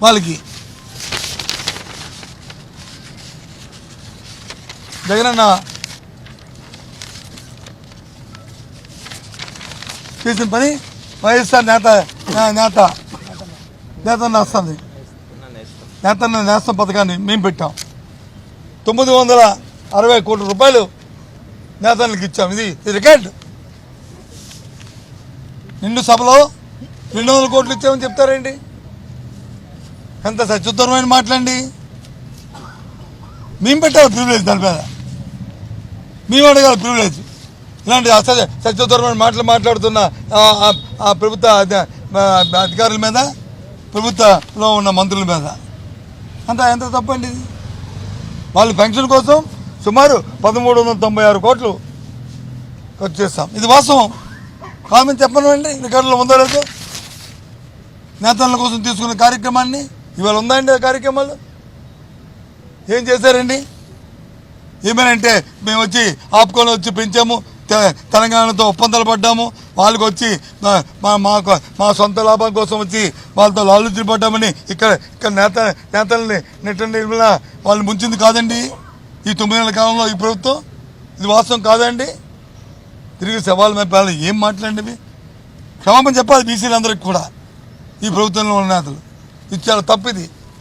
వాళ్ళకి. జగనన్న చేసిన పని వైఎస్ఆర్ నేతన్న వస్తుంది. నేతన్న నేస్తం పథకాన్ని మేము పెట్టాం. 960 కోట్ల రూపాయలు నేతన్నకి ఇచ్చాం. ఇది రికార్డు. నిండు సభలో 200 కోట్లు ఇచ్చామని చెప్తారండి. ఎంత సత్యుత్తరమైన మాట్లాడండి. మేము పెట్టాలి ప్రివిలేజ్, దాని మీద మేము అడగాలి ప్రివిలేజ్. ఇలాంటి సత్యోత్తరమైన మాట్లాడుతున్న ఆ ప్రభుత్వ అధికారుల మీద, ప్రభుత్వంలో ఉన్న మంత్రుల మీద ఎంత తప్పండి ఇది. వాళ్ళు పెన్షన్ కోసం సుమారు 1396 కోట్లు ఖర్చు చేస్తాం. ఇది వాస్తవం కామెంట్ చెప్పనండి. రికార్డులో ఉందో లేదో. నేతల కోసం తీసుకున్న కార్యక్రమాన్ని ఇవాళ ఉందా అండి? ఆ కార్యక్రమాలు ఏం చేశారండి? ఏమేనంటే మేము వచ్చి ఆపుకొని వచ్చి పెంచాము, తెలంగాణతో ఒప్పందాలు పడ్డాము, వాళ్ళకి వచ్చి మా సొంత లాభం కోసం వచ్చి వాళ్ళతో లాలుచి పడ్డామని ఇక్కడ నేతల్ని నెట్టండి వాళ్ళు ముంచింది కాదండి ఈ 9 నెలల కాలంలో ఈ ప్రభుత్వం. ఇది వాస్తవం కాదండి. తిరిగి సవాల్ మేపాలి. ఏం మాట్లాడండి? క్షమాపణ చెప్పాలి బీసీలందరికీ కూడా. ఈ ప్రభుత్వంలో ఉన్న నేతలు ఇది చాలా తప్పు. ఇది